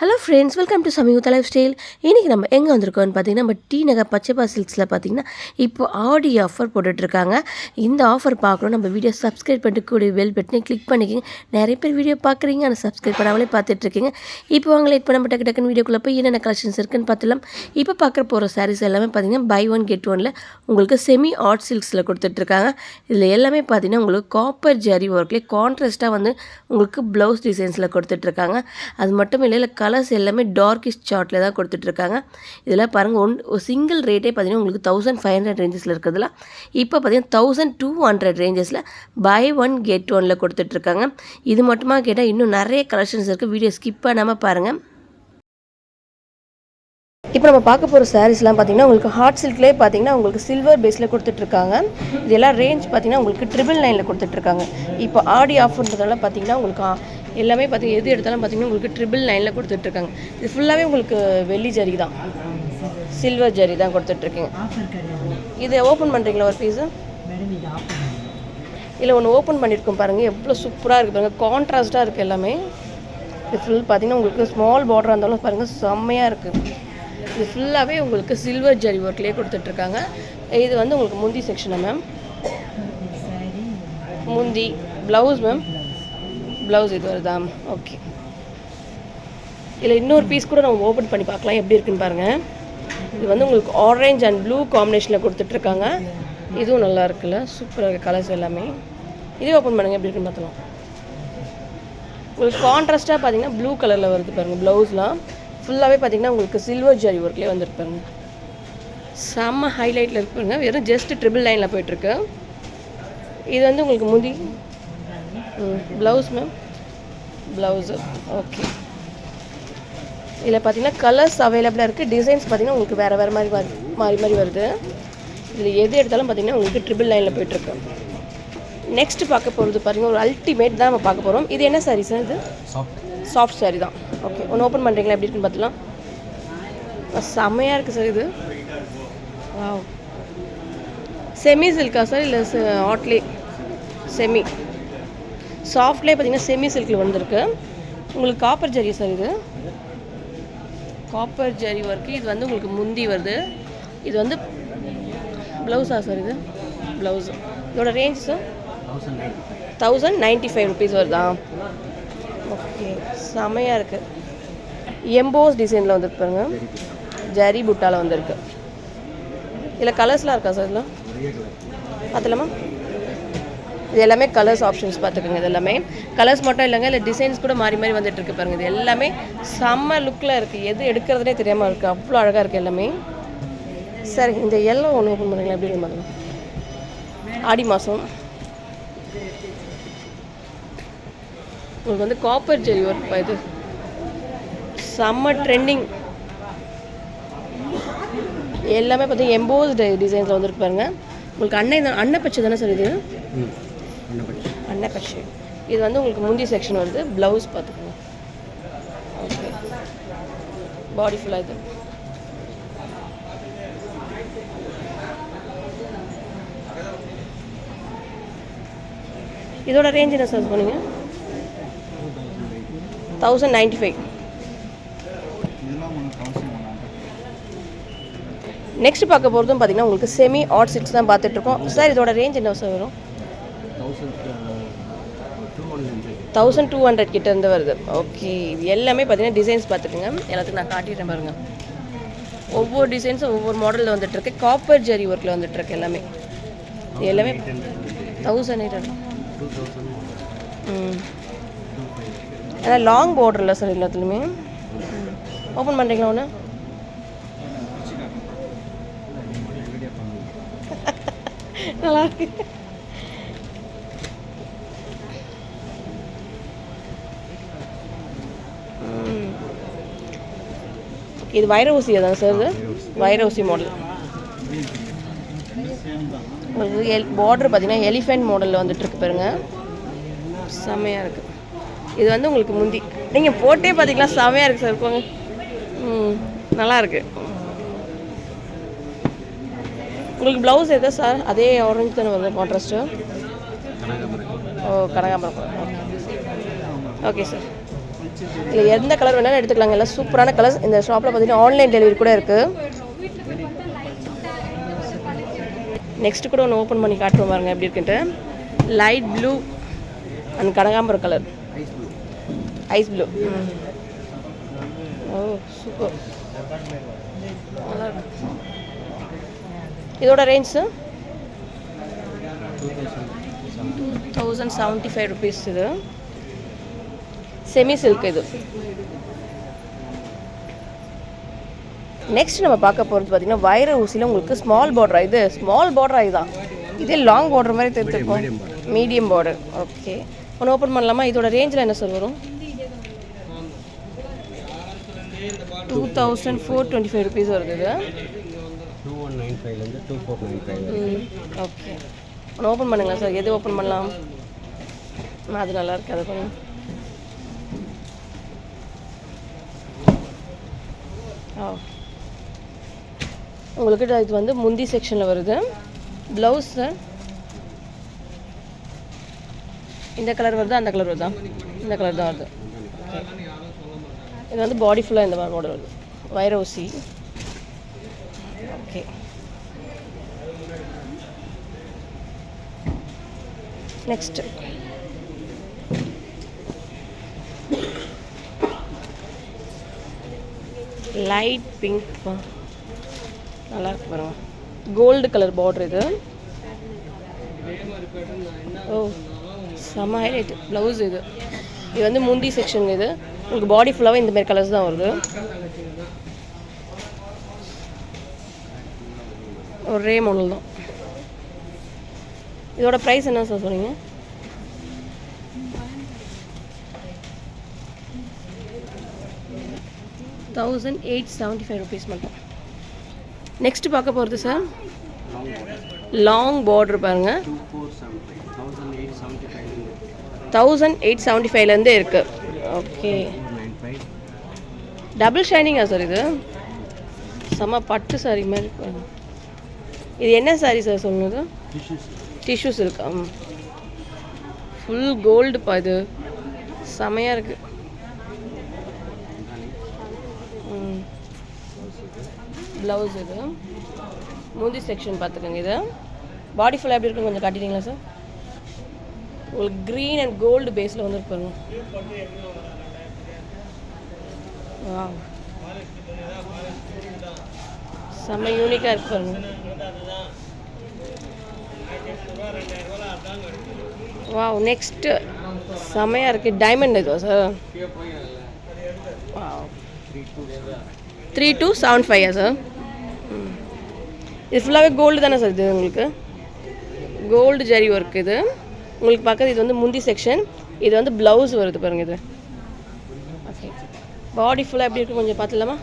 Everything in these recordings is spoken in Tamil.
Hello friends, welcome to Samyuktha lifestyle. இன்றைக்கி நம்ம எங்கே வந்திருக்கோம்னு பார்த்தீங்கன்னா, நம்ம டி நகர் பச்சைப்பா சில்க்ஸில் பார்த்தீங்கன்னா இப்போ ஆடி ஆஃபர் போட்டுட்ருக்காங்க. இந்த ஆஃபர் பார்க்குறோம். நம்ம வீடியோ சப்ஸ்கிரைப் பண்ணிட்டு கூட பெல் பட்டனை கிளிக் பண்ணிக்கிங்க. நிறைய பேர் வீடியோ பார்க்குறீங்க, ஆனால் சப்ஸ்கிரைப் பண்ணாமலே பார்த்துட்ருக்கீங்க. இப்போ வாங்க லேட் பண்ண நம்ம டக்குன்னு வீடியோக்குள்ளே போய் என்னென்ன கலெக்ஷன்ஸ் இருக்குன்னு பார்த்துலாம். இப்போ பார்க்குற போகிற சாரீஸ் எல்லாமே பார்த்தீங்கன்னா பை ஒன் கெட் ஒனில் உங்களுக்கு செமி ஆர்ட் சில்க்ஸில் கொடுத்துட்ருக்காங்க. இதில் எல்லாமே பார்த்தீங்கன்னா உங்களுக்கு காப்பர் ஜரி ஒர்க்லேயே கான்ட்ராஸ்ட்டாக வந்து உங்களுக்கு ப்ளவுஸ் டிசைன்ஸில் கொடுத்துட்ருக்காங்க. அது மட்டும் இல்லை, கலர்ஸ் எல்லாமே டார்க்கிஷ் சார்ட்டில் தான் கொடுத்துட்ருக்காங்க. இதில் பாருங்கள், சிங்கிள் ரேட்டே பார்த்தீங்கன்னா உங்களுக்கு 1500 ரேஞ்சஸில் இருக்கிறதுல இப்போ பார்த்தீங்கன்னா 1200 ரேஞ்சஸில் பை ஒன் கெட் ஒனில் கொடுத்துட்ருக்காங்க. இது மட்டுமா கேட்டால் இன்னும் நிறைய கலெக்ஷன்ஸ் இருக்குது. வீடியோ ஸ்கிப் பண்ணாமல் பாருங்கள். இப்போ நம்ம பார்க்க போகிற சாரீஸ்லாம் பார்த்தீங்கன்னா உங்களுக்கு ஹாட் சில்க்லேயே பார்த்தீங்கன்னா உங்களுக்கு சில்வர் பேஸில் கொடுத்துட்ருக்காங்க. இதெல்லாம் ரேஞ்ச் பார்த்தீங்கன்னா உங்களுக்கு 999 கொடுத்துட்ருக்காங்க. இப்போ ஆடி ஆஃபர்ன்றதால பார்த்தீங்கன்னா உங்களுக்கு எல்லாமே பார்த்தீங்கன்னா எது எடுத்தாலும் பார்த்தீங்கன்னா உங்களுக்கு 999 கொடுத்துட்ருக்காங்க. இது ஃபுல்லாகவே உங்களுக்கு வெள்ளி ஜரி தான், சில்வர் ஜரி தான் கொடுத்துட்ருக்கீங்க. இது ஓப்பன் பண்ணுறீங்களா ஒரு பீஸு? இல்லை ஒன்று ஓப்பன் பண்ணியிருக்கோம் பாருங்கள், எவ்வளோ சூப்பராக இருக்குது பாருங்கள், கான்ட்ராஸ்ட்டாக இருக்குது எல்லாமே. இது ஃபுல் பார்த்தீங்கன்னா உங்களுக்கு ஸ்மால் பார்டராக இருந்தாலும் பாருங்கள் செம்மையாக இருக்குது. இது ஃபுல்லாகவே உங்களுக்கு சில்வர் ஜரி ஒர்க்லேயே கொடுத்துட்ருக்காங்க. இது வந்து உங்களுக்கு முந்தி செக்ஷனா மேம்? முந்தி ப்ளவுஸ் மேம், ப்ளவுஸ் இது வருதா? ஓகே. இதில் இன்னொரு பீஸ் கூட நம்ம ஓப்பன் பண்ணி பார்க்கலாம் எப்படி இருக்குன்னு பாருங்கள். இது வந்து உங்களுக்கு ஆரஞ்ச் அண்ட் ப்ளூ காம்பினேஷனில் கொடுத்துட்ருக்காங்க. இதுவும் நல்லா இருக்குல்ல, சூப்பராக இருக்குது கலர்ஸ் எல்லாமே. இதே ஓப்பன் பண்ணுங்கள் எப்படி இருக்குன்னு பார்த்தலாம். உங்களுக்கு கான்ட்ராஸ்ட்டாக பார்த்தீங்கன்னா ப்ளூ கலரில் வருது பாருங்கள். ப்ளவுஸ்லாம் ஃபுல்லாகவே பார்த்தீங்கன்னா உங்களுக்கு சில்வர் ஜரி ஒர்க்லேயே வந்துருப்பாங்க. செம்ம ஹைலைட்டில் இருப்பாங்க. வெறும் ஜஸ்ட் 999 போயிட்டுருக்கு. இது வந்து உங்களுக்கு முந்தி ப்ளவுஸ் மேம், ப்ளவுஸு. ஓகே. இதில் பார்த்தீங்கன்னா கலர்ஸ் அவைலபிளாக இருக்குது. டிசைன்ஸ் பார்த்தீங்கன்னா உங்களுக்கு வேறு வேறு மாதிரி வருது. இதில் எது எடுத்தாலும் பார்த்தீங்கன்னா உங்களுக்கு 999 போயிட்டுருக்கு. நெக்ஸ்ட்டு பார்க்க போகிறது பார்த்தீங்கன்னா ஒரு அல்டிமேட் தான் நம்ம பார்க்க போகிறோம். இது என்ன சாரீ சார்? இது சாஃப்ட் சாரீ தான். ஓகே, ஒன்று ஓப்பன் பண்ணுறீங்களா எப்படி இருக்குன்னு பார்த்துலாம். செம்மையாக இருக்குது சார் இது. வாவ். Semi Chilika sir? இல்லை ஹாட்லே செமி சாஃப்ட்லேயே பார்த்தீங்கன்னா செமி சில்கில் வந்திருக்கு. உங்களுக்கு காப்பர் ஜரி சார், இது காப்பர் ஜரி ஒர்க்கு. இது வந்து உங்களுக்கு முந்தி வருது. இது வந்து ப்ளவுஸா சார்? இது ப்ளவுஸு. இதோட ரேஞ்ச் சார் 1095 ருபீஸ் வருதா? ஓகே, செமையாக இருக்குது. எம்போஸ் டிசைனில் வந்துருக்கு பாருங்க, ஜரி புட்டாவில் வந்திருக்கு. இதில் கலர்ஸ்லாம் இருக்கா சார்? இதில் பார்த்துலாமா? இது எல்லாமே கலர்ஸ் ஆப்ஷன்ஸ் பார்த்துக்கோங்க. இது எல்லாமே கலர்ஸ் மட்டும் இல்லைங்க, இல்லை டிசைன்ஸ் கூட மாறி மாறி வந்துட்டுருக்கு பாருங்கள். இது எல்லாமே செம்ம லுக்கில் இருக்குது. எது எடுக்கிறதுனே தெரியாமல் இருக்குது, அவ்வளோ அழகாக இருக்குது எல்லாமே. சரி, இந்த எல்லோ ஒன்று ஓப்பன் பண்ணுறீங்களா எப்படி இருக்கு பார்க்கலாம். ஆடி மாதம் உங்களுக்கு வந்து காப்பர் ஜெரி ஒர்க். இது செம்ம ட்ரெண்டிங். எல்லாமே பார்த்தீங்கன்னா எம்போஸ்டு டிசைன்ஸில் வந்துருக்கு பாருங்க. உங்களுக்கு அன்னப்பச்சை தானே சார்? இது அன்னப்பச்சை. இது வந்து உங்களுக்கு முந்தி செக்ஷன் வருது. ப்ளவுஸ் பார்த்துக்கோங்க. ஓகே, பாடி ஃபுல்லாக இது. இதோட ரேஞ்ச் என்ன சார் சொன்னீங்க? 1095. நெக்ஸ்ட் பார்க்க போகிறதும் பார்த்தீங்கன்னா உங்களுக்கு செமி ஆர்ட் சில்க்ஸ் தான் பார்த்துட்ருக்கோம். சார் இதோட ரேஞ்ச் என்ன சார் வரும்? 1200 கிட்ட இருந்து வருது. ஓகே. இது எல்லாமே பார்த்தீங்கன்னா டிசைன்ஸ் பார்த்துக்கோங்க. எல்லாத்துக்கும் நான் காட்டிடுறேன் பாருங்கள். ஒவ்வொரு டிசைன்ஸும் ஒவ்வொரு மாடலில் வந்துட்டுருக்கு. காப்பர் ஜரி ஒர்க்கில் வந்துட்டுருக்கு எல்லாமே. எல்லாமே 1800. அதான் லாங் பார்டர் இல்லை சார் எல்லாத்துலேயுமே. ஓப்பன் பண்ணுறீங்களா ஒன்று? நல்லா இருக்கு. இது வைர ஊசி தான் சார்? இது வைர ஊசி மாடல். பார்டர் பார்த்தீங்கன்னா எலிஃபென்ட் மாடலில் வந்துட்டுருக்கு பாருங்க, செம்மையாக இருக்குது. இது வந்து உங்களுக்கு முந்தி. நீங்கள் போட்டே பார்த்தீங்களா, செம்மையாக இருக்குது சார். போங்க. நல்லா இருக்குது. உங்களுக்கு ப்ளவுஸ் எதா சார்? அதே ஆரஞ்சு தானே வருது கான்ட்ராஸ்ட்டு? ஓ, கனகாம்பரம். Okay sir. இல்லை எந்த கலர் வேணாலும் எடுத்துக்கலாங்க. எல்லாம் சூப்பரான கலர்ஸ். இந்த ஷாப்பில் பார்த்தீங்கன்னா ஆன்லைன் டெலிவரி கூட இருக்குது. நெக்ஸ்ட்டு கூட ஒன்று ஓப்பன் பண்ணி காட்டுவோம் பாருங்க எப்படி இருக்குன்ட்டு. லைட் ப்ளூ அண்ட் கனகாம்பரம் கலர், ஐஸ் ப்ளூ. ஓ சூப்பர், நல்லா இருக்கு. இதோட ரேஞ்ச் 2075 rupees. இது செமி சில்க். இது நெக்ஸ்ட் நம்ம பார்க்க போகிறது பார்த்தீங்கன்னா வைர ஊசியில் உங்களுக்கு ஸ்மால் பார்டரா. இது ஸ்மால் பார்டரா இதுதான். இதே லாங் பார்டர் மாதிரி தெரிஞ்சிருக்கும். Medium border. ஓகே, ஒன்று ஓப்பன் பண்ணலாமா? இதோட ரேஞ்சில் என்ன சார் வரும்? 2425 rupees வருது. இது 2195 2495. ஓகே, ஒன்று ஓப்பன் பண்ணுங்களா சார்? எது ஓப்பன் பண்ணலாம்? அது நல்லா இருக்கு, அதை கொஞ்சம். உங்களுக்கு இது வந்து முந்தி செக்ஷனில் வருது. ப்ளவுஸ் சார் இந்த கலர் வருது, அந்த கலர் வருதா? இந்த கலர் தான் வருது. இது வந்து பாடி ஃபுல்லாக இந்த மாதிரி மாடல் வருது. வைர ஊசி. Okay, next light pink. நல்லா இருக்கு பாருங்க. கோல்டு கலர் பார்டர் இது. ஓ செம்ம ஹைலைட். ப்ளவுஸ் இது. இது வந்து முந்தி செக்ஷன். இது உங்களுக்கு பாடி ஃபுல்லாகவே இந்த மாதிரி கலர்ஸ் தான் வருது. ஒரே மாடல் தான். இதோட ப்ரைஸ் என்ன சார் சொன்னீங்க? 1875 rupees மட்டும். நெக்ஸ்ட் பார்க்க போகிறது சார் லாங் பார்டர் பாருங்கள். 1875லேருந்து இருக்குது. ஓகே, டபுள் ஷைனிங்கா சார்? இது செம்ம பட்டு சாரி மாதிரி இருக்கு. இது என்ன சாரி சார் சொல்லுங்க? டிஷ்யூஸ் இருக்கா? ஃபுல் கோல்டுப்பா. இது செமையாக இருக்குது. ப்ளவுஸ் இது மூந்தி செக்ஷன் பார்த்துக்கோங்க. இது பாடி ஃபுல்லாக எப்படி இருக்குன்னு கொஞ்சம் காட்டிட்டீங்களா சார்? உங்களுக்கு க்ரீன் அண்ட் கோல்டு பேஸில் வந்து இருப்பாங்க. வா, செம்ம யூனிக்காக இருக்கு பாருங்க. வா, நெக்ஸ்ட்டு செம்மையாக இருக்குது. டைமண்ட் இதுவா சார்? 3275 சார்? இது ஃபுல்லாகவே கோல்டு தானே சார்? இது உங்களுக்கு கோல்டு ஜரி ஒர்க். இது உங்களுக்கு பார்க்குறது. இது வந்து முந்தி செக்ஷன். இது வந்து ப்ளவுஸ் வருது பாருங்கள். இது ஓகே, பாடி ஃபுல்லாக எப்படி இருக்குது கொஞ்சம் பார்த்துலாமா?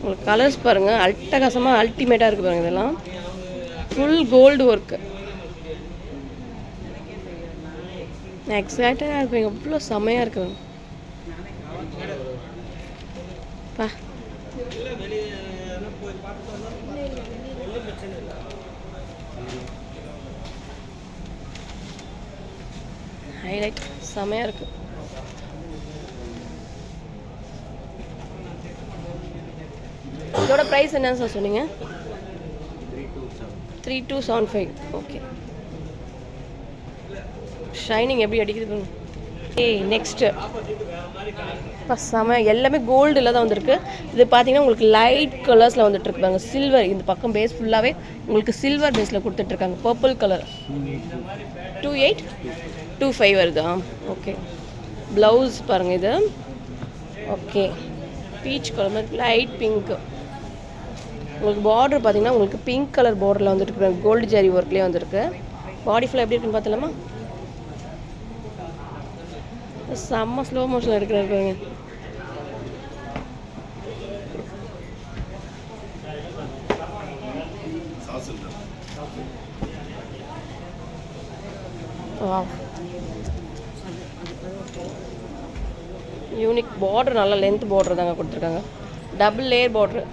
உங்களுக்கு கலர்ஸ் பாருங்கள், அட்டகாசமாக அல்டிமேட்டாக இருக்குது பாருங்கள். இதெல்லாம் ஃபுல் கோல்டு ஒர்க்கு. எக்ஸாக்டாக இருப்பீங்க. அவ்வளோ செம்மையாக இருக்குங்க பா. ஹைலைட் செம்மையாக இருக்குது. இதோட ப்ரைஸ் என்ன சார் சொன்னீங்க? 3275. ஓகே, ஷைனிங் எப்படி அடிக்குது. நெக்ஸ்ட்டு செம எல்லாமே கோல்டில் தான் வந்துருக்கு. இது பார்த்தீங்கன்னா உங்களுக்கு லைட் கலர்ஸில் வந்துட்டுருக்கு பாருங்க. சில்வர் இந்த பக்கம் பேஸ் ஃபுல்லாகவே உங்களுக்கு சில்வர் பேஸில் கொடுத்துட்ருக்காங்க. பர்பிள் கலர் 2825 வருதா? ஓகே, ப்ளவுஸ் பாருங்கள். இது ஓகே, பீச் கலர் மாதிரி லைட் பிங்க்கு. உங்களுக்கு பார்டர் பார்த்தீங்கன்னா உங்களுக்கு பிங்க் கலர் பார்டரில் வந்துட்டு கோல்டு ஜரி ஒர்க்லேயே வந்துருக்கு. பாடி ஃபுல்லாக எப்படி இருக்குன்னு பார்த்தலாமா? செம்ம ஸ்லோ மோஷனில் இருக்கிறாரு பாருங்க. யூனிக் பார்டர், நல்லா லென்த் பார்டர் தாங்க கொடுத்துருக்காங்க. Double layer border.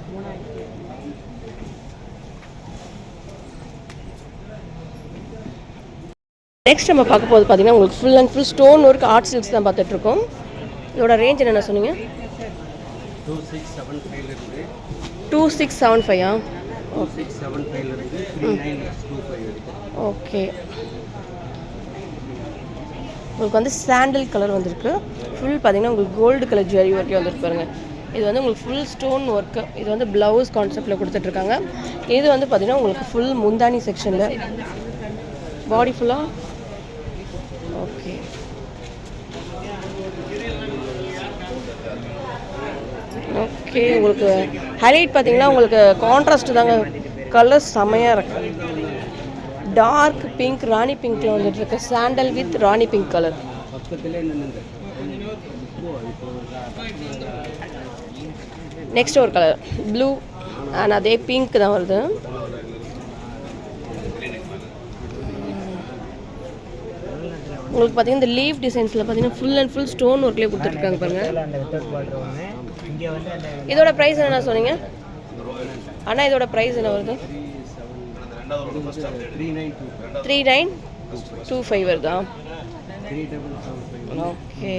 நெக்ஸ்ட் நம்ம பார்க்க போது பார்த்தீங்கன்னா உங்களுக்கு full and full stone work art silks தான் பார்த்துட்ருக்கோம். இதோட ரேஞ்ச் என்னென்ன சொன்னீங்க? 2675. 2675 ஓகே. உங்களுக்கு வந்து சாண்டல் கலர் வந்திருக்கு. ஃபுல் பார்த்தீங்கன்னா உங்களுக்கு கோல்டு கலர் ஜரி ஒர்க்கே வந்துருக்கு பாருங்கள். இது வந்து உங்களுக்கு ஃபுல் ஸ்டோன் ஒர்க்கு. இது வந்து ப்ளவுஸ் கான்செப்டில் கொடுத்துட்ருக்காங்க. இது வந்து பார்த்தீங்கன்னா உங்களுக்கு ஃபுல் முந்தானி செக்ஷனில் பாடி ஃபுல்லாக. ஓகே. ஓகே, உங்களுக்கு ஹைலைட் பார்த்தீங்கன்னா உங்களுக்கு கான்ட்ராஸ்ட் தாங்க. கலர் செமையாக இருக்கு. டார்க் பிங்க் ராணி பிங்க்ல வந்துட்டு இருக்கு. Sandal with Rani pink colour. Next ஒரு கலர் ப்ளூ அண்ட் அதே பிங்க் தான் வருது. உங்களுக்கு பார்த்தீங்கன்னா இந்த லீஃப் டிசைன்ஸில் பார்த்தீங்கன்னா ஃபுல் அண்ட் ஃபுல் ஸ்டோன் ஒர்க்லேயே கொடுத்துட்ருக்காங்க பாருங்கள். இதோட ப்ரைஸ் என்ன சொன்னீங்க அண்ணா? இதோட ப்ரைஸ் என்ன வருது? 3925 வருதா? ஓகே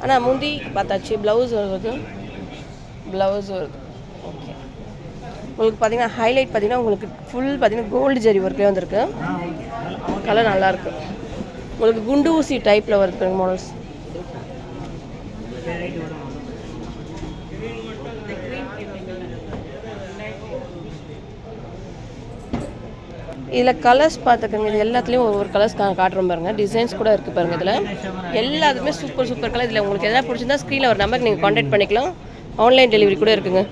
அண்ணா. முந்தி பார்த்தாச்சு. ப்ளவுஸ் வருது. ப்ளவுஸ் வருது. ஓகே. உங்களுக்கு பார்த்தீங்கன்னா ஹைலைட் பார்த்தீங்கன்னா உங்களுக்கு ஃபுல் பார்த்தீங்கன்னா கோல்டு ஜரி ஒர்க்லேயே வந்திருக்கு. கலர் நல்லாயிருக்கு. உங்களுக்கு குண்டு ஊசி டைப்பில் வருது மாடல்ஸ். இதில் கலர்ஸ் பார்த்துக்கோங்க. இது எல்லாத்துலேயும் ஒவ்வொரு கலர்ஸ் காட்டுறோம் பாருங்கள். டிசைன்ஸ் கூட இருக்குது பாருங்கள். இதில் எல்லாத்துமே சூப்பர் சூப்பர் கலர். இதில் உங்களுக்கு எதாவது பிடிச்சிருந்தா ஸ்க்ரீனில் ஒரு நம்பருக்கு நீங்கள் கான்டாக்ட் பண்ணிக்கலாம். ஆன்லைன் டெலிவரி கூட இருக்குங்க.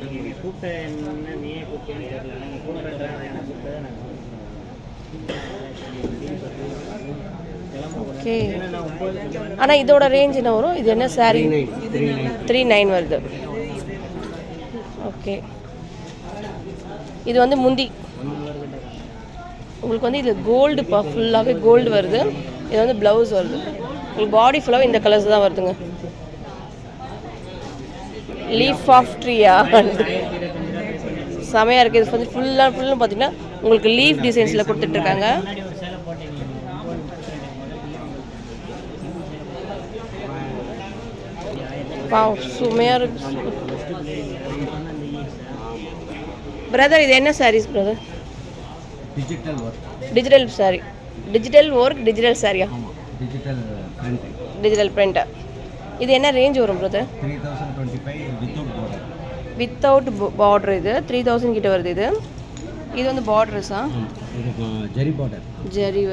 ஓகே. ஆனால் இதோட ரேஞ்ச் என்ன வரும்? இது என்ன சாரீ? 39 வருது. ஓகே. இது வந்து முந்தி உங்களுக்கு வந்து இது கோல்டு ஃபுல்லாகவே கோல்டு வருது. இது வந்து ப்ளவுஸ் வருது. உங்களுக்கு பாடி ஃபுல்லாகவே இந்த கலர்ஸ் தான் வருதுங்க. லீஃப் ஆஃப் ட்ரீயா செமையாக இருக்குது. இது வந்து ஃபுல்லும் பார்த்தீங்கன்னா உங்களுக்கு லீஃப் டிசைன்ஸில் கொடுத்துட்ருக்காங்க. செமையாக இருக்கு பிரதர். இது என்ன saris brother? Digital sari. Digital work digital சாரியா? Digital print. இது என்ன ரேஞ்ச் வரும் பிரதர்? 3025 without border. இது 3000 கிட்ட வருது. இது வந்து பார்டர்ஸா? ஜரி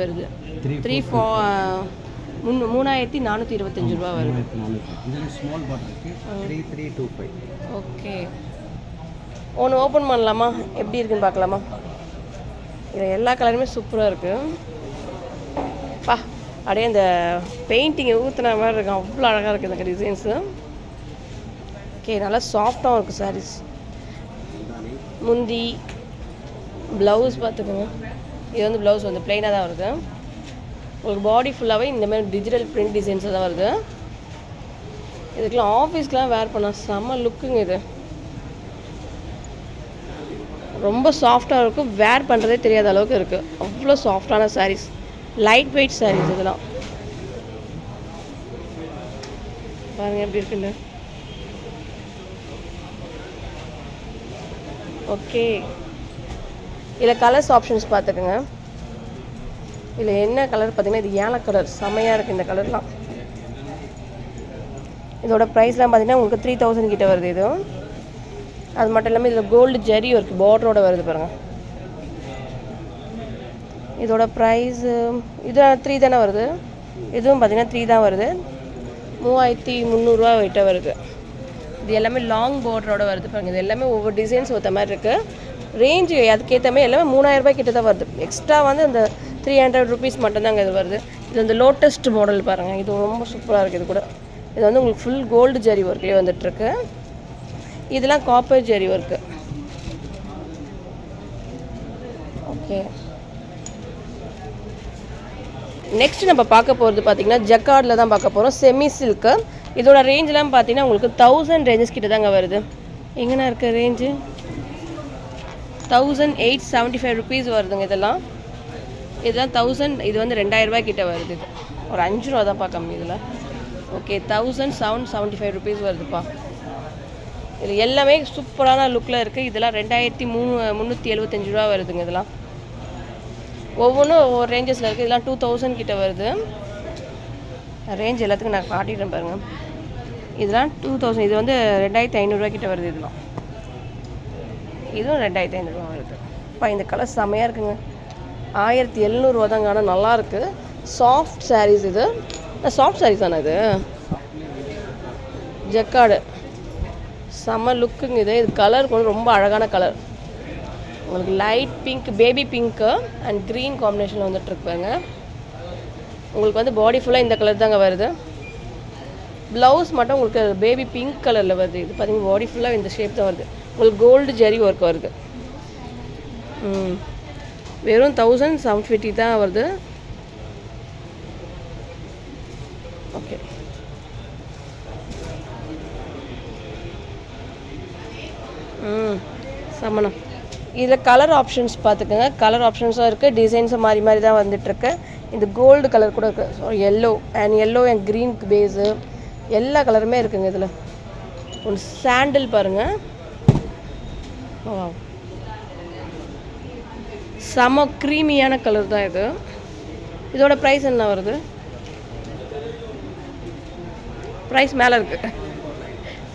வருது. 3425 ரூபா வருது. ஓகே. ஒன்று ஓப்பன் பண்ணலாமா? எப்படி இருக்குன்னு பார்க்கலாமா? இதில் எல்லா கலருமே சூப்பராக இருக்குது. பா அப்படியே அந்த பெயிண்டிங்கை ஊற்றுன மாதிரி இருக்கும். அவ்வளோ அழகாக இருக்குது இந்த டிசைன்ஸு. ஓகே. நல்லா சாஃப்டாகவும் இருக்குது சாரீஸ். முந்தி ப்ளவுஸ் பார்த்துக்கோங்க. இது வந்து ப்ளவுஸ் வந்து ப்ளைனாக தான் வருது. உங்களுக்கு பாடி ஃபுல்லாகவே இந்தமாதிரி டிஜிட்டல் பிரிண்ட் டிசைன்ஸாக தான் வருது. இதுக்கெலாம் ஆஃபீஸ்க்கெலாம் வேர் பண்ணால் செம்ம லுக்குங்க. இது ரொம்ப சாஃப்டாக இருக்கும். வேர் பண்ணுறதே தெரியாத அளவுக்கு இருக்குது. அவ்வளோ சாஃப்டான சாரீஸ். லைட் வெயிட் சாரீஸ் இதெல்லாம். பாருங்கள் எப்படி இருக்குன்னு. ஓகே. இதில் கலர்ஸ் ஆப்ஷன்ஸ் பார்த்துக்கோங்க. இதில் என்ன கலர் பார்த்தீங்கன்னா இது ஏல கலர். செம்மையாக இருக்குது இந்த கலர்லாம். இதோட ப்ரைஸ்லாம் பார்த்தீங்கன்னா உங்களுக்கு 3000 கிட்ட வருது. இது அது மட்டும் இல்லாமல் இதில் கோல்டு ஜரி இருக்குது. பார்டரோட வருது பாருங்கள். இதோட ப்ரைஸு இது 3 தானே வருது. இதுவும் பார்த்தீங்கன்னா 3 தான் வருது. 3300 கிட்ட வருது. இது எல்லாமே லாங் பார்டரோட வருது பாருங்கள். இது எல்லாமே ஒவ்வொரு டிசைன்ஸ் ஒருத்த மாதிரி இருக்குது. ரேஞ்சு அதுக்கேற்ற மாதிரி எல்லாமே 3000 கிட்ட தான் வருது. எக்ஸ்ட்ரா வந்து இந்த 300 ருபீஸ் மட்டும்தாங்க இது வருது. இது இந்த லோட்டஸ்ட் மாடல் பாருங்கள். இது ரொம்ப சூப்பராக இருக்குது. இது கூட இது வந்து உங்களுக்கு ஃபுல் கோல்டு ஜரி ஒர்க்லேயே வந்துட்டுருக்கு. இதெல்லாம் copper zari work. Okay. Next நம்ம பார்க்க போகிறது பார்த்தீங்கன்னா ஜக்கார்டில் தான் பார்க்க போகிறோம். Semi silk. இதோட ரேஞ்செலாம் பார்த்தீங்கன்னா உங்களுக்கு 1000 ரேஞ்சஸ் கிட்ட தாங்க வருது. எங்கேனா இருக்க ரேஞ்சு 1875 ருபீஸ் வருதுங்க. இதெல்லாம் இதெல்லாம் 1000, இது வந்து 2000 கிட்ட வருது. இது ஒரு 5 ரூபா தான்ப்பா கம்மி இதில். ஓகே 1775 ருபீஸ் வருதுப்பா. இது எல்லாமே சூப்பரான லுக்கில் இருக்குது. இதெல்லாம் 2375 ரூபா வருதுங்க. இதெல்லாம் ஒவ்வொன்றும் ஒவ்வொரு ரேஞ்சஸில் இருக்குது. இதெல்லாம் 2000 கிட்ட வருது. ரேஞ்ச் எல்லாத்துக்கும் நான் காட்டிடுறேன் பாருங்கள். இதெல்லாம் 2000, இது வந்து 2500 கிட்ட வருது. இதெல்லாம் இதுவும் 2500 வருது. இப்போ இந்த கலர் செமையாக இருக்குங்க. 1700 தாங்க. ஆனால் நல்லாயிருக்கு. சாஃப்ட் சாரீஸ் இது. சாஃப்ட் சாரீஸ் தானே இது? ஜக்கார்டு செம்ம லுக்குங்க இது. இது கலர் கொஞ்சம் ரொம்ப அழகான கலர். உங்களுக்கு light pink, baby pink and green காம்பினேஷனில் வந்துட்டுருப்பாங்க. உங்களுக்கு வந்து பாடி ஃபுல்லாக இந்த கலர் தாங்க வருது. ப்ளவுஸ் மட்டும் உங்களுக்கு பேபி பிங்க் கலரில் வருது. இது பார்த்தீங்கன்னா பாடி ஃபுல்லாக இந்த ஷேப் தான் வருது. உங்களுக்கு கோல்டு ஜெரி ஒர்க் வருது. வெறும் 1750 தான் வருது. ஓகே சமணம். இதில் கலர் ஆப்ஷன்ஸ் பார்த்துக்கோங்க. கலர் ஆப்ஷன்ஸும் இருக்குது. டிசைன்ஸும் மாறி மாறி தான் வந்துட்டுருக்கு. இந்த கோல்டு கலர் கூட இருக்குது. So yellow and green base எல்லா கலருமே இருக்குங்க. இதில் ஒரு சாண்டில் பாருங்கள். செம க்ரீமியான கலர் தான் இது. இதோட ப்ரைஸ் என்ன வருது? ப்ரைஸ் மேலே இருக்குது.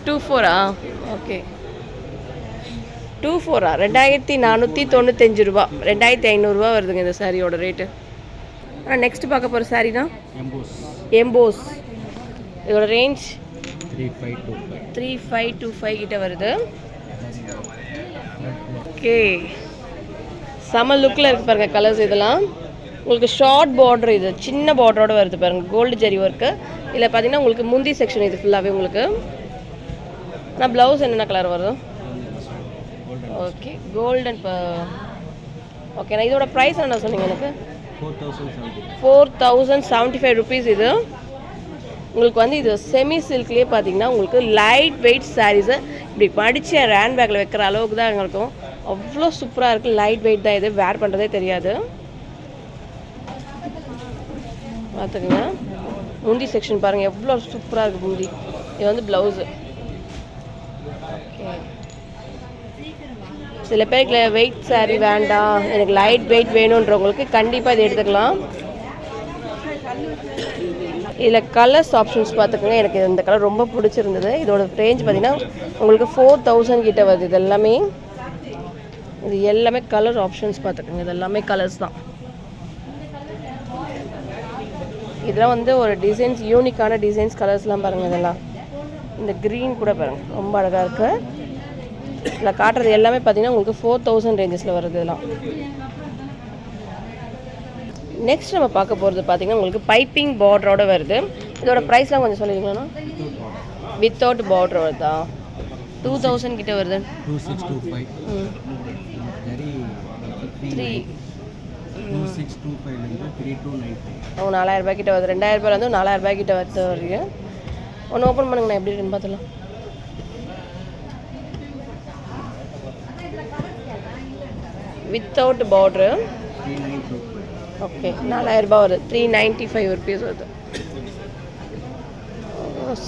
24 ஓகே 24 2495 ரூபா, 2500 ரூபா வருதுங்க இந்த சாரியோட ரேட்டு. நெக்ஸ்ட் பார்க்க போகிற சாரீ தான் எம்போஸ். இதோட ரேஞ்ச் 3525 கிட்ட வருது. ஓகே செம லுக்கில் இருக்குது பாருங்கள் கலர்ஸ். இதெல்லாம் உங்களுக்கு ஷார்ட் பார்டர், இது சின்ன பார்டரோடு வருது பாருங்கள். கோல்டு ஜெரி ஒர்க்கு. இதில் பார்த்தீங்கன்னா உங்களுக்கு முந்தி செக்ஷன் இது ஃபுல்லாகவே உங்களுக்கு. ஆனால் ப்ளவுஸ் என்னென்ன கலர் வருது? Okay golden. ஓகே நான் இதோட ப்ரைஸ் என்ன சொன்னீங்க எனக்கு? 4075 ருபீஸ். இது உங்களுக்கு வந்து இது செமி சில்க்லேயே பார்த்தீங்கன்னா உங்களுக்கு லைட் வெயிட் சாரீஸை இப்படி படித்து ஹேண்ட் பேக்கில் வைக்கிற அளவுக்கு தான் இருக்கும். அவ்வளோ சூப்பராக இருக்குது. லைட் வெயிட் தான். இது வேர் பண்ணுறதே தெரியாது. பார்த்துக்குங்க. முந்தி செக்ஷன் பாருங்கள் எவ்வளோ சூப்பராக இருக்குது முந்தி. இது வந்து ப்ளவுஸு. ஓகே சில பேருக்கு வெயிட் சாரீ வேண்டாம், எனக்கு லைட் வெயிட் வேணுன்றவங்களுக்கு கண்டிப்பாக இதை எடுத்துக்கலாம். இதில் கலர்ஸ் ஆப்ஷன்ஸ் பார்த்துக்கோங்க. எனக்கு இந்த கலர் ரொம்ப பிடிச்சிருந்தது. இதோட ரேஞ்ச் பார்த்தீங்கன்னா உங்களுக்கு 4000 கிட்ட வருது. இது எல்லாமே கலர் ஆப்ஷன்ஸ் பார்த்துக்கோங்க. இது எல்லாமே கலர்ஸ் தான். இதெல்லாம் வந்து ஒரு டிசைன்ஸ், யூனிக்கான டிசைன்ஸ், கலர்ஸ்லாம் பாருங்கள். இதெல்லாம் இந்த க்ரீன் கூட பாருங்கள் ரொம்ப அழகாக இருக்குது. இதில் காட்டுறது எல்லாமே பார்த்தீங்கன்னா உங்களுக்கு 4000 ரேஞ்சஸில் வருது. இதெல்லாம் நெக்ஸ்ட் நம்ம பார்க்க போகிறது பார்த்தீங்கன்னா உங்களுக்கு பைப்பிங் பார்டரோடு வருது. இதோட ப்ரைஸ்லாம் கொஞ்சம் சொல்லிடுங்களா? வித்தவுட் பார்டர் வருதா? 2000 கிட்ட வருது. 2625 4000 ரூபாய் கிட்ட வருது. 2000 ரூபாயிலேருந்து 4000 ரூபாய் கிட்ட வருது. ஒன்று ஓப்பன் பண்ணுங்கண்ணா, எப்படி இருக்குன்னு பார்த்துலாம். வித்தவுட் பார்ட்ரு. ஓகே 4000 ரூபாய் வருது. 395 ருபீஸ் வருது.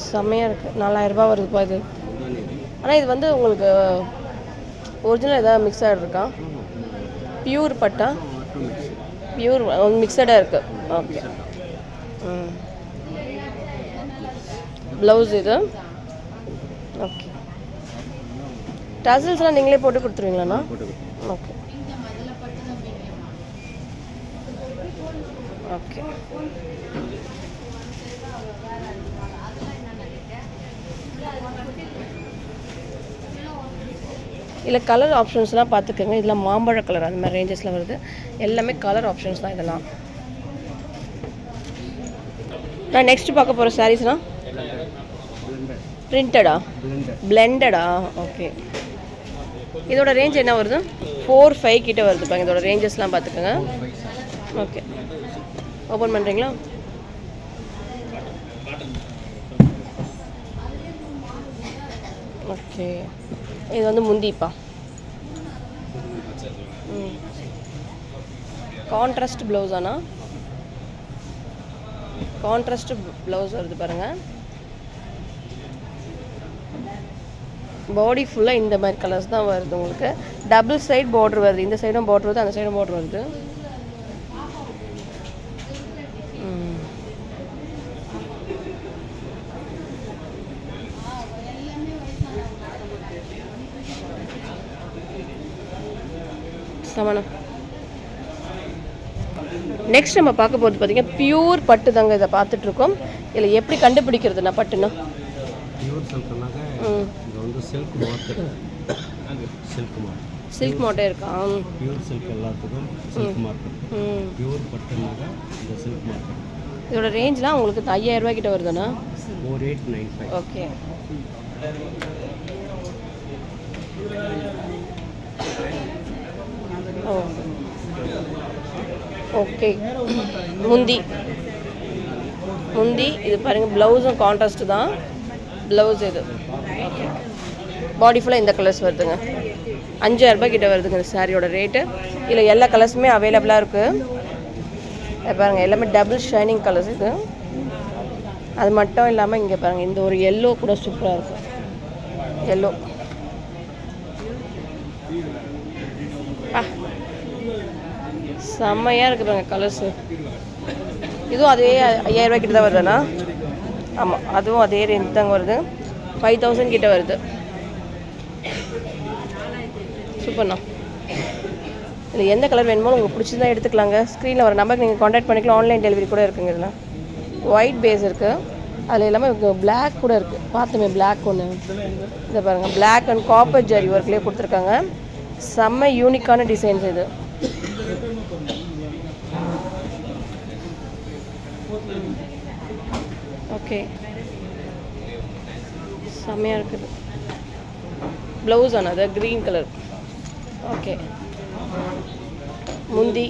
செம்மையாக இருக்குது. 4000 ரூபாய் வருதுப்பா இது. ஆனால் இது வந்து உங்களுக்கு ஒரிஜினல் ஏதாவது மிக்சட் இருக்கா? பியூர் பட்டா? பியூர் மிக்சடாக இருக்குது. ஓகே ப்ளவுஸ் இது. ஓகே டசல்ஸ்லாம் நீங்களே போட்டு கொடுத்துருவீங்களாண்ணா? ஓகே ஓகே இல்லை கலர் ஆப்ஷன்ஸ்லாம் பார்த்துக்கோங்க. இதெல்லாம் மாம்பழ கலர் அந்த மாதிரி ரேஞ்சஸில் வருது. எல்லாமே கலர் ஆப்ஷன்ஸ் தான் இதெல்லாம். நான் நெக்ஸ்ட் பார்க்க போகிற சாரீஸ்னால் பிரிண்டடா பிளெண்டடா. ஓகே இதோட ரேஞ்ச் என்ன வருது? 45 கிட்ட வருதுப்பாங்க. இதோட ரேஞ்சஸ்லாம் பார்த்துக்கோங்க. ஓகே ஓப்பன் பண்ணுறீங்களா? ஓகே இது வந்து முந்திப்பா. கான்ட்ராஸ்ட் ப்ளவுஸ் ஆனால் கான்ட்ராஸ்ட் ப்ளவுஸ் வருது பாருங்கள். பாடி ஃபுல்லாக இந்த மாதிரி கலர்ஸ் தான் வருது உங்களுக்கு. டபுள் சைட் பார்டர் வருது, இந்த சைடும் பார்டர் வருது, அந்த சைடும் பார்டர் வருது. சமணம். நெக்ஸ்ட் நம்ம பார்க்க போகிறது பார்த்தீங்கன்னா பியூர் பட்டு தாங்க. இதை பார்த்துட்ருக்கோம். இதில் எப்படி கண்டுபிடிக்கிறதுனா பட்டுனா பியூர் சில்க்னாக்க இது வந்து சில்க் மார்க்கெட். சில்க் மாட்டே இருக்கா? பியூர் சில்க் எல்லாத்துக்கும் சில்க் மார்க்கெட். பியூர் பட்டுனாக்க இந்த சில்க் மார்க்கெட். இதோட ரேஞ்ச்லாம் உங்களுக்கு 5000 ரூபாய் கிட்ட வருதுண்ணா. 4895. ஓகே. ஓ ஓகே. முந்தி இது பாருங்கள். ப்ளவுஸும் கான்ட்ராஸ்ட்டு தான் ப்ளவுஸ். இது ஓகே. பாடி ஃபுல்லாக இந்த கலர்ஸ் வருதுங்க. 5000 ரூபாய் கிட்ட வருதுங்க இந்த சாரியோட ரேட்டு. இதில் எல்லா கலர்ஸுமே அவைலபிளாக இருக்குது பாருங்கள். எல்லாமே டபுள் ஷைனிங் கலர்ஸ். இது அது மட்டும் இல்லாமல் இங்கே பாருங்கள், இந்த ஒரு எல்லோ கூட சூப்பராக இருக்கும். எல்லோ செம்மையாக இருக்குது பாருங்கள் கலர்ஸு. இதுவும் அதே 5000 ரூபாய் கிட்ட தான் வருதுண்ணா. ஆமாம், அதுவும் அதே ரேஞ்ச் தாங்க வருது. 5000 கிட்ட வருது. சூப்பர்ண்ணா. இதில் எந்த கலர் வேணுமோ உங்களுக்கு பிடிச்சிருந்தா எடுத்துக்கலாங்க. ஸ்க்ரீனில் வர நம்பருக்கு நீங்கள் காண்டாக்ட் பண்ணிக்கலாம். ஆன்லைன் டெலிவரி கூட இருக்குங்க. இதில் ஒயிட் பேஸ் இருக்குது. அதில் எல்லாமே பிளாக் கூட இருக்குது. பார்த்துமே பிளாக் ஒன்று. இதை பாருங்கள், பிளாக் அண்ட் காப்பர் ஜரி ஒர்க்லேயே கொடுத்துருக்காங்க. செம்ம யூனிக்கான டிசைன்ஸ் இது. ஓகே, செம்மையாக இருக்குது. ப்ளவுஸ் ஆனது க்ரீன் கலர். ஓகே. முந்தி